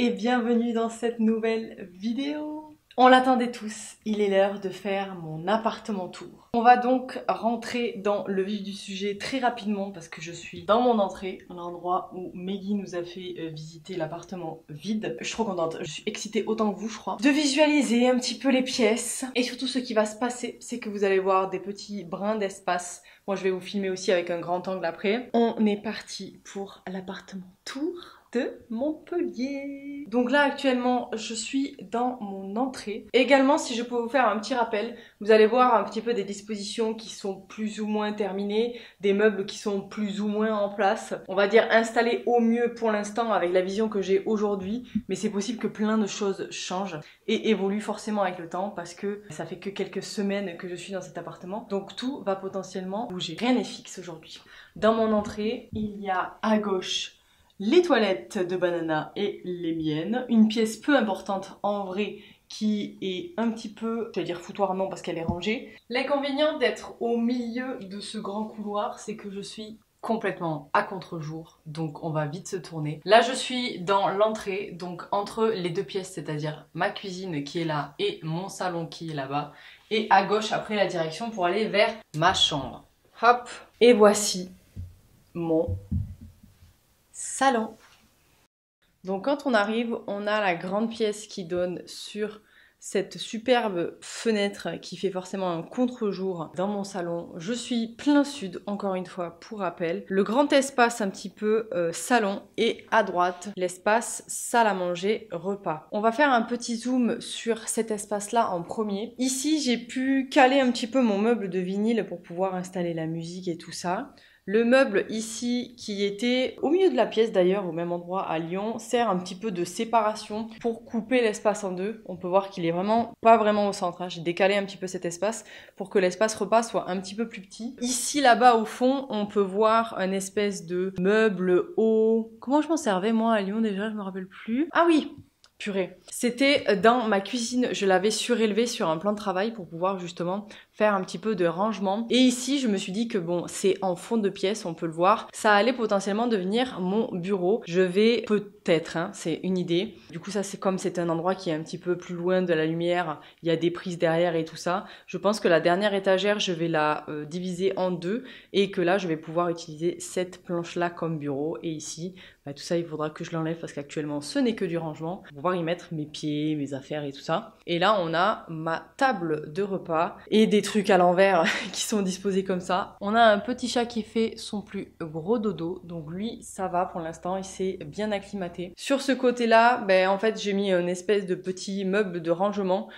et bienvenue dans cette nouvelle vidéo. On l'attendait tous, il est l'heure de faire mon appartement tour. On va donc rentrer dans le vif du sujet très rapidement parce que je suis dans mon entrée, un endroit où Meggy nous a fait visiter l'appartement vide. Je suis trop contente, je suis excitée autant que vous je crois. De visualiser un petit peu les pièces et surtout ce qui va se passer, c'est que vous allez voir des petits brins d'espace. Moi je vais vous filmer aussi avec un grand angle après. On est parti pour l'appartement tour de Montpellier. Donc là actuellement je suis dans mon entrée. Également si je peux vous faire un petit rappel, vous allez voir un petit peu des dispositions qui sont plus ou moins terminées, des meubles qui sont plus ou moins en place. On va dire installés au mieux pour l'instant avec la vision que j'ai aujourd'hui, mais c'est possible que plein de choses changent et évoluent forcément avec le temps parce que ça fait que quelques semaines que je suis dans cet appartement. Donc tout va potentiellement bouger. Rien n'est fixe aujourd'hui. Dans mon entrée, il y a à gauche les toilettes de Banana et les miennes. Une pièce peu importante en vrai qui est un petit peu, je vais dire foutoir non parce qu'elle est rangée. L'inconvénient d'être au milieu de ce grand couloir, c'est que je suis complètement à contre-jour, donc on va vite se tourner. Là je suis dans l'entrée, donc entre les deux pièces, c'est-à-dire ma cuisine qui est là et mon salon qui est là-bas. Et à gauche après la direction pour aller vers ma chambre. Hop, et voici mon salon. Donc quand on arrive, on a la grande pièce qui donne sur cette superbe fenêtre qui fait forcément un contre-jour dans mon salon. Je suis plein sud, encore une fois, pour rappel. Le grand espace un petit peu salon et à droite, l'espace salle à manger, repas. On va faire un petit zoom sur cet espace-là en premier. Ici, j'ai pu caler un petit peu mon meuble de vinyle pour pouvoir installer la musique et tout ça. Le meuble ici, qui était au milieu de la pièce d'ailleurs, au même endroit à Lyon, sert un petit peu de séparation pour couper l'espace en deux. On peut voir qu'il est vraiment pas vraiment au centre, hein. J'ai décalé un petit peu cet espace pour que l'espace repas soit un petit peu plus petit. Ici, là-bas, au fond, on peut voir un espèce de meuble haut. Comment je m'en servais moi à Lyon déjà, je me rappelle plus. Ah oui! Purée. C'était dans ma cuisine, je l'avais surélevé sur un plan de travail pour pouvoir justement faire un petit peu de rangement. Et ici, je me suis dit que bon, c'est en fond de pièce, on peut le voir. Ça allait potentiellement devenir mon bureau. Je vais peut-être, hein, c'est une idée. Du coup, ça c'est comme c'est un endroit qui est un petit peu plus loin de la lumière, il y a des prises derrière et tout ça. Je pense que la dernière étagère, je vais la diviser en deux et que là, je vais pouvoir utiliser cette planche-là comme bureau. Et ici, bah, tout ça, il faudra que je l'enlève parce qu'actuellement, ce n'est que du rangement. Pour pouvoir y mettre mes pieds, mes affaires et tout ça. Et là, on a ma table de repas et des trucs à l'envers qui sont disposés comme ça. On a un petit chat qui fait son plus gros dodo. Donc lui, ça va pour l'instant, il s'est bien acclimaté. Sur ce côté-là, ben, en fait, j'ai mis une espèce de petit meuble de rangement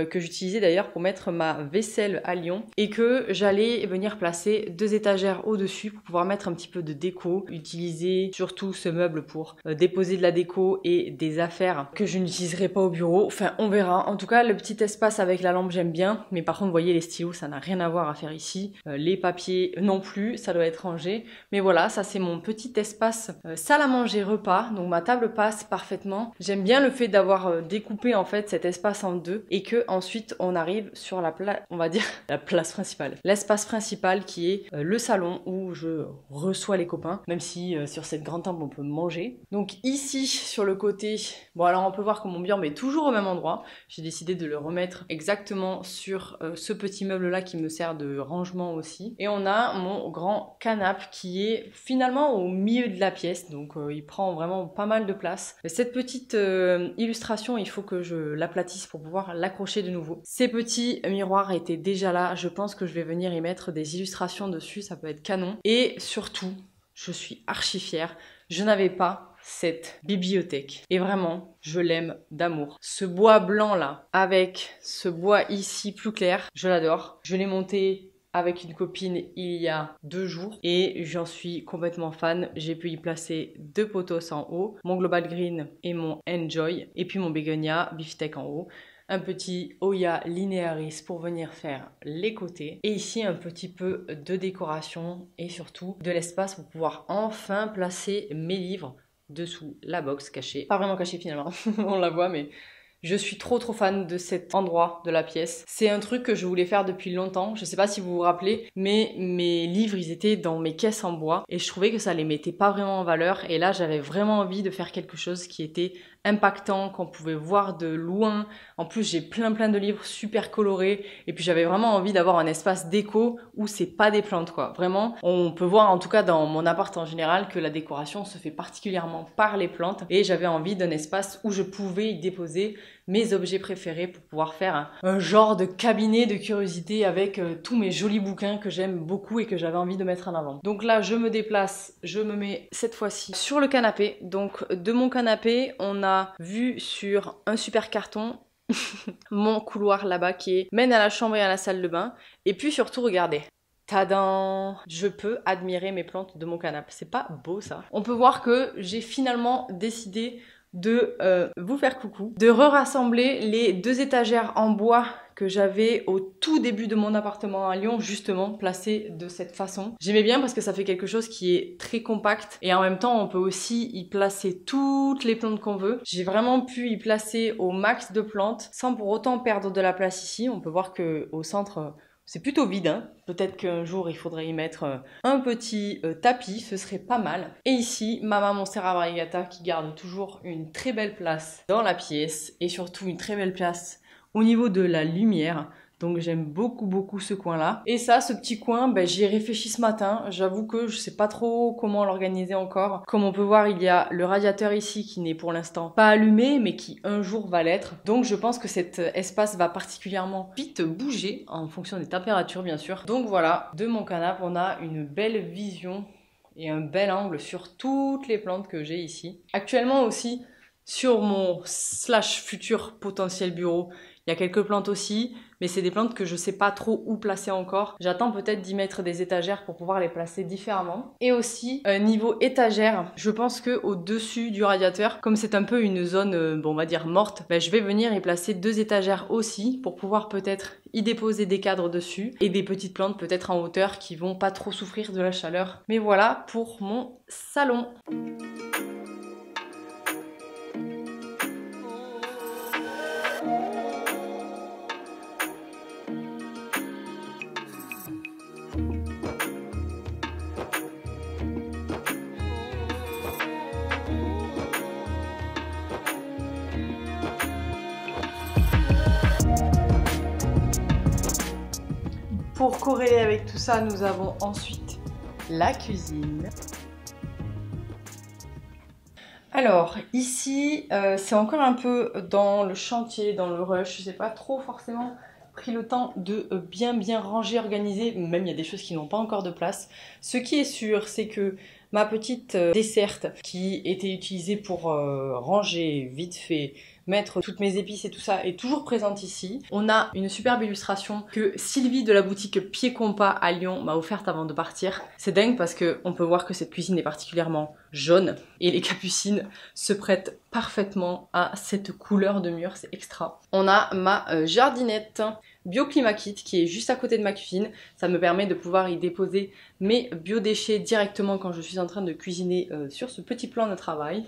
que j'utilisais d'ailleurs pour mettre ma vaisselle à Lyon et que j'allais venir placer 2 étagères au-dessus pour pouvoir mettre un petit peu de déco, utiliser surtout ce meuble pour déposer de la déco et des affaires que je n'utiliserai pas au bureau. Enfin, on verra. En tout cas, le petit espace avec la lampe, j'aime bien. Mais par contre, vous voyez, les stylos, ça n'a rien à voir à faire ici. Les papiers non plus, ça doit être rangé. Mais voilà, ça c'est mon petit espace salle à manger repas. Donc ma table passe parfaitement. J'aime bien le fait d'avoir découpé en fait cet espace en deux et que ensuite on arrive sur la place, on va dire la place principale. L'espace principal qui est le salon où je reçois les copains, même si sur cette grande table on peut manger. Donc ici sur le côté, bon alors on peut voir que mon biombe est toujours au même endroit. J'ai décidé de le remettre exactement sur ce petit meuble là qui me sert de rangement aussi. Et on a mon grand canapé qui est finalement au milieu de la pièce, donc il prend vraiment pas mal de place. Cette petite illustration, il faut que je l'aplatisse pour pouvoir l'accrocher de nouveau. Ces petits miroirs étaient déjà là, je pense que je vais venir y mettre des illustrations dessus, ça peut être canon. Et surtout, je suis archi fière, je n'avais pas cette bibliothèque. Et vraiment, je l'aime d'amour. Ce bois blanc là, avec ce bois ici plus clair, je l'adore. Je l'ai monté avec une copine il y a 2 jours et j'en suis complètement fan. J'ai pu y placer 2 potos en haut, mon Global Green et mon Enjoy, et puis mon Begonia Beefsteak en haut. Un petit Oya Linearis pour venir faire les côtés. Et ici, un petit peu de décoration et surtout de l'espace pour pouvoir enfin placer mes livres dessous la box cachée. Pas vraiment cachée finalement, on la voit, mais je suis trop fan de cet endroit de la pièce. C'est un truc que je voulais faire depuis longtemps. Je sais pas si vous vous rappelez, mais mes livres, ils étaient dans mes caisses en bois et je trouvais que ça les mettait pas vraiment en valeur. Et là, j'avais vraiment envie de faire quelque chose qui était impactant, qu'on pouvait voir de loin. En plus, j'ai plein de livres super colorés et puis j'avais vraiment envie d'avoir un espace déco où c'est pas des plantes quoi. Vraiment, on peut voir en tout cas dans mon appart en général que la décoration se fait particulièrement par les plantes et j'avais envie d'un espace où je pouvais y déposer mes objets préférés pour pouvoir faire un genre de cabinet de curiosité avec tous mes jolis bouquins que j'aime beaucoup et que j'avais envie de mettre en avant. Donc là, je me déplace, je me mets cette fois-ci sur le canapé. Donc de mon canapé, on a vu sur un super carton mon couloir là-bas qui mène à la chambre et à la salle de bain. Et puis surtout, regardez. Tadam! Je peux admirer mes plantes de mon canapé. C'est pas beau ça? On peut voir que j'ai finalement décidé de vous faire coucou, de rassembler les 2 étagères en bois que j'avais au tout début de mon appartement à Lyon, justement placées de cette façon. J'aimais bien parce que ça fait quelque chose qui est très compact et en même temps on peut aussi y placer toutes les plantes qu'on veut. J'ai vraiment pu y placer au max de plantes sans pour autant perdre de la place ici. On peut voir que au centre c'est plutôt vide, hein. Peut-être qu'un jour il faudrait y mettre un petit tapis, ce serait pas mal. Et ici, Mama Monstera Variegata qui garde toujours une très belle place dans la pièce et surtout une très belle place au niveau de la lumière. Donc j'aime beaucoup ce coin-là. Et ça, ce petit coin, j'y ai réfléchi ce matin. J'avoue que je sais pas trop comment l'organiser encore. Comme on peut voir, il y a le radiateur ici qui n'est pour l'instant pas allumé, mais qui un jour va l'être. Donc je pense que cet espace va particulièrement vite bouger en fonction des températures, bien sûr. Donc voilà, de mon canapé, on a une belle vision et un bel angle sur toutes les plantes que j'ai ici. Actuellement aussi, sur mon futur potentiel bureau, il y a quelques plantes aussi, mais c'est des plantes que je sais pas trop où placer encore. J'attends peut-être d'y mettre des étagères pour pouvoir les placer différemment. Et aussi, niveau étagère, je pense que au-dessus du radiateur, comme c'est un peu une zone, on va dire morte, je vais venir y placer 2 étagères aussi pour pouvoir peut-être y déposer des cadres dessus et des petites plantes peut-être en hauteur qui vont pas trop souffrir de la chaleur. Mais voilà pour mon salon. Pour corréler avec tout ça, nous avons ensuite la cuisine. Alors ici, c'est encore un peu dans le chantier, dans le rush. Je n'ai pas trop forcément pris le temps de bien ranger, organiser. Même il y a des choses qui n'ont pas encore de place. Ce qui est sûr, c'est que ma petite desserte qui était utilisée pour ranger vite fait, mettre toutes mes épices et tout ça est toujours présente ici. On a une superbe illustration que Sylvie de la boutique Pied Compas à Lyon m'a offerte avant de partir. C'est dingue parce qu'on peut voir que cette cuisine est particulièrement jaune et les capucines se prêtent parfaitement à cette couleur de mur, c'est extra. On a ma jardinette BioClimaKit qui est juste à côté de ma cuisine. Ça me permet de pouvoir y déposer mes biodéchets directement quand je suis en train de cuisiner sur ce petit plan de travail.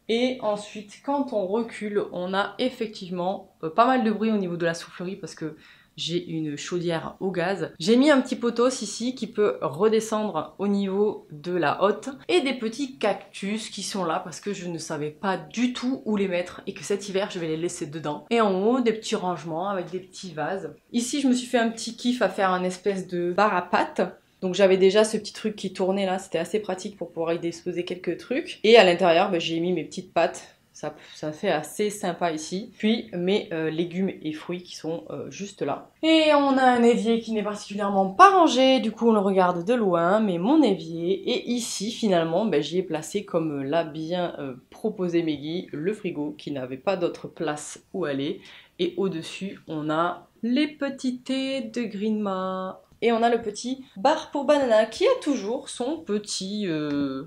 Et ensuite, quand on recule, on a effectivement pas mal de bruit au niveau de la soufflerie parce que j'ai une chaudière au gaz. J'ai mis un petit potos ici qui peut redescendre au niveau de la hotte et des petits cactus qui sont là parce que je ne savais pas du tout où les mettre et que cet hiver je vais les laisser dedans. Et en haut, des petits rangements avec des petits vases. Ici, je me suis fait un petit kiff à faire un espèce de bar à pâtes. Donc j'avais déjà ce petit truc qui tournait là, c'était assez pratique pour pouvoir y disposer quelques trucs. Et à l'intérieur, j'ai mis mes petites pâtes. Ça fait assez sympa ici. Puis mes légumes et fruits qui sont juste là. Et on a un évier qui n'est particulièrement pas rangé, du coup on le regarde de loin, mais mon évier. Et ici finalement, j'y ai placé comme l'a bien proposé Meggy, le frigo qui n'avait pas d'autre place où aller. Et au-dessus, on a les petits thés de Greenma. Et on a le petit bar pour banana qui a toujours son petit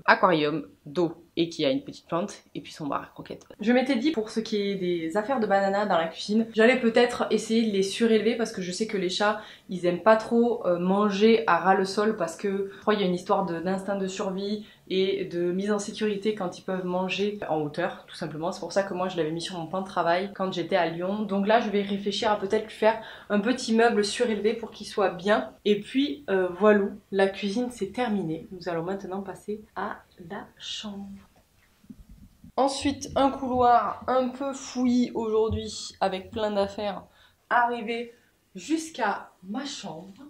aquarium d'eau et qui a une petite plante et puis son bar à croquettes. Je m'étais dit pour ce qui est des affaires de banana dans la cuisine, j'allais peut-être essayer de les surélever parce que je sais que les chats ils aiment pas trop manger à ras le sol parce que je crois qu'il y a une histoire d'instinct de survie et de mise en sécurité quand ils peuvent manger en hauteur tout simplement. C'est pour ça que moi je l'avais mis sur mon plan de travail quand j'étais à Lyon. Donc là je vais réfléchir à peut-être lui faire un petit meuble surélevé pour qu'il soit bien. Et puis voilà, la cuisine c'est terminé. Nous allons maintenant passer à la chambre. Ensuite, un couloir un peu fouillis aujourd'hui avec plein d'affaires, arrivé jusqu'à ma chambre.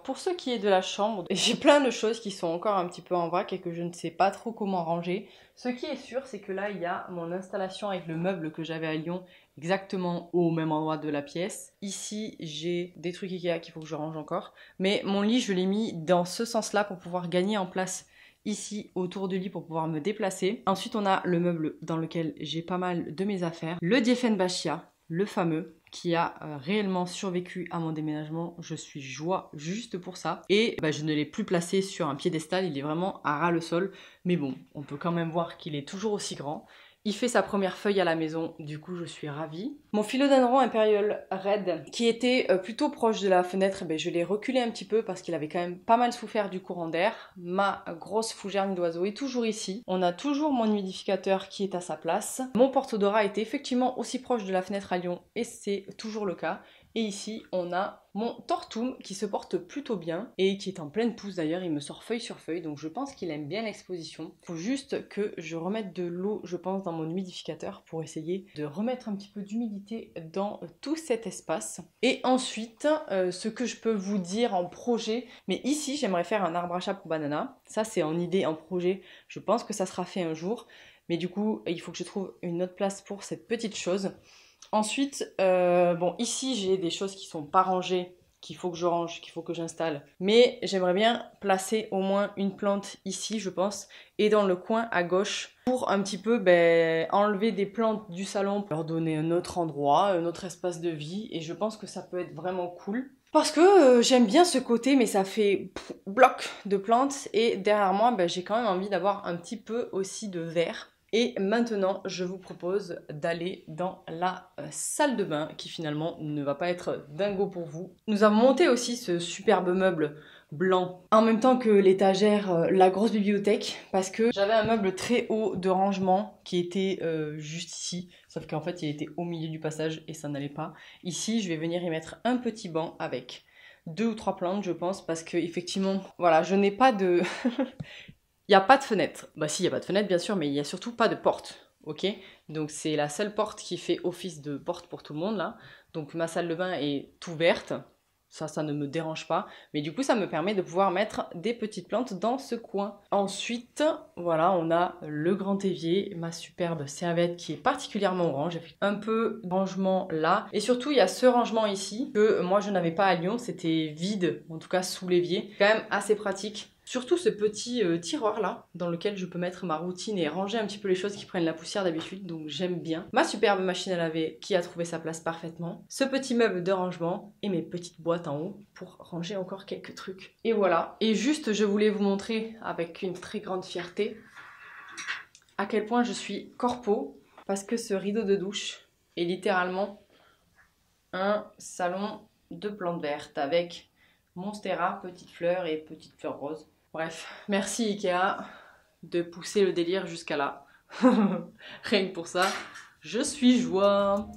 Pour ce qui est de la chambre, j'ai plein de choses qui sont encore un petit peu en vrac et que je ne sais pas trop comment ranger. Ce qui est sûr, c'est que là, il y a mon installation avec le meuble que j'avais à Lyon, exactement au même endroit de la pièce. Ici, j'ai des trucs Ikea qu'il faut que je range encore. Mais mon lit, je l'ai mis dans ce sens-là pour pouvoir gagner en place ici autour du lit pour pouvoir me déplacer. Ensuite, on a le meuble dans lequel j'ai pas mal de mes affaires. Le Diefenbachia, le fameux, qui a réellement survécu à mon déménagement. Je suis joie juste pour ça. Et je ne l'ai plus placé sur un piédestal, il est vraiment à ras le sol. Mais bon, on peut quand même voir qu'il est toujours aussi grand. Il fait sa première feuille à la maison, du coup je suis ravie. Mon philodendron Imperial Red, qui était plutôt proche de la fenêtre, je l'ai reculé un petit peu parce qu'il avait quand même pas mal souffert du courant d'air. Ma grosse fougère d'oiseau est toujours ici. On a toujours mon humidificateur qui est à sa place. Mon porte-odorat était effectivement aussi proche de la fenêtre à Lyon et c'est toujours le cas. Et ici, on a mon Tortum qui se porte plutôt bien et qui est en pleine pousse d'ailleurs, il me sort feuille sur feuille, donc je pense qu'il aime bien l'exposition. Il faut juste que je remette de l'eau, je pense, dans mon humidificateur pour essayer de remettre un petit peu d'humidité dans tout cet espace. Et ensuite, ce que je peux vous dire en projet, mais ici, j'aimerais faire un arbre à chat pour banana. Ça, c'est en idée, en projet. Je pense que ça sera fait un jour. Mais du coup, il faut que je trouve une autre place pour cette petite chose. Ensuite, ici j'ai des choses qui sont pas rangées, qu'il faut que je range, qu'il faut que j'installe. Mais j'aimerais bien placer au moins une plante ici, je pense, et dans le coin à gauche, pour un petit peu enlever des plantes du salon, pour leur donner un autre endroit, un autre espace de vie, et je pense que ça peut être vraiment cool. Parce que j'aime bien ce côté, mais ça fait bloc de plantes, et derrière moi, j'ai quand même envie d'avoir un petit peu aussi de verre. Et maintenant, je vous propose d'aller dans la salle de bain qui finalement ne va pas être dingo pour vous. Nous avons monté aussi ce superbe meuble blanc en même temps que l'étagère, la grosse bibliothèque, parce que j'avais un meuble très haut de rangement qui était juste ici, sauf qu'en fait il était au milieu du passage et ça n'allait pas. Ici, je vais venir y mettre un petit banc avec 2 ou 3 plantes, je pense, parce que effectivement, voilà, je n'ai pas de... Il n'y a pas de fenêtre. Si, il n'y a pas de fenêtre, bien sûr, mais il n'y a surtout pas de porte. Ok? Donc, c'est la seule porte qui fait office de porte pour tout le monde, là. Donc, ma salle de bain est ouverte. Ça ne me dérange pas. Mais du coup, ça me permet de pouvoir mettre des petites plantes dans ce coin. Ensuite, voilà, on a le grand évier, ma superbe serviette qui est particulièrement orange. J'ai fait un peu de rangement là. Et surtout, il y a ce rangement ici que moi, je n'avais pas à Lyon. C'était vide, en tout cas sous l'évier. Quand même assez pratique. Surtout ce petit tiroir là, dans lequel je peux mettre ma routine et ranger un petit peu les choses qui prennent la poussière d'habitude, donc j'aime bien. Ma superbe machine à laver qui a trouvé sa place parfaitement. Ce petit meuble de rangement et mes petites boîtes en haut pour ranger encore quelques trucs. Et voilà. Et juste, je voulais vous montrer avec une très grande fierté à quel point je suis corpo, parce que ce rideau de douche est littéralement un salon de plantes vertes avec Monstera, petites fleurs et petites fleurs roses. Bref, merci Ikea de pousser le délire jusqu'à là. Rien que pour ça, je suis joie.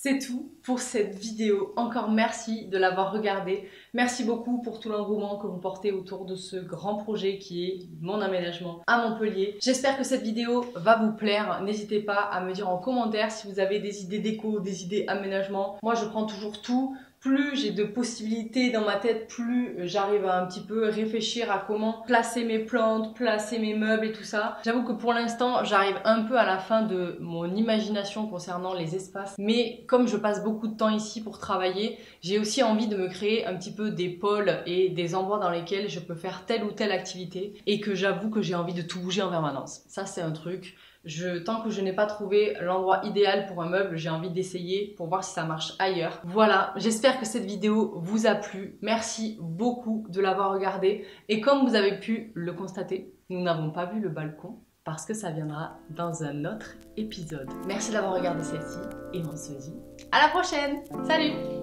C'est tout pour cette vidéo. Encore merci de l'avoir regardée. Merci beaucoup pour tout l'engouement que vous portez autour de ce grand projet qui est mon aménagement à Montpellier. J'espère que cette vidéo va vous plaire. N'hésitez pas à me dire en commentaire si vous avez des idées déco, des idées aménagement. Moi, je prends toujours tout. Plus j'ai de possibilités dans ma tête, plus j'arrive à un petit peu réfléchir à comment placer mes plantes, placer mes meubles et tout ça. J'avoue que pour l'instant, j'arrive un peu à la fin de mon imagination concernant les espaces. Mais comme je passe beaucoup de temps ici pour travailler, j'ai aussi envie de me créer un petit peu des pôles et des endroits dans lesquels je peux faire telle ou telle activité et que j'avoue que j'ai envie de tout bouger en permanence. Ça, c'est un truc. Tant que je n'ai pas trouvé l'endroit idéal pour un meuble, j'ai envie d'essayer pour voir si ça marche ailleurs. Voilà, j'espère que cette vidéo vous a plu. Merci beaucoup de l'avoir regardée. Et comme vous avez pu le constater, nous n'avons pas vu le balcon parce que ça viendra dans un autre épisode. Merci d'avoir regardé celle-ci et on se dit à la prochaine. Salut!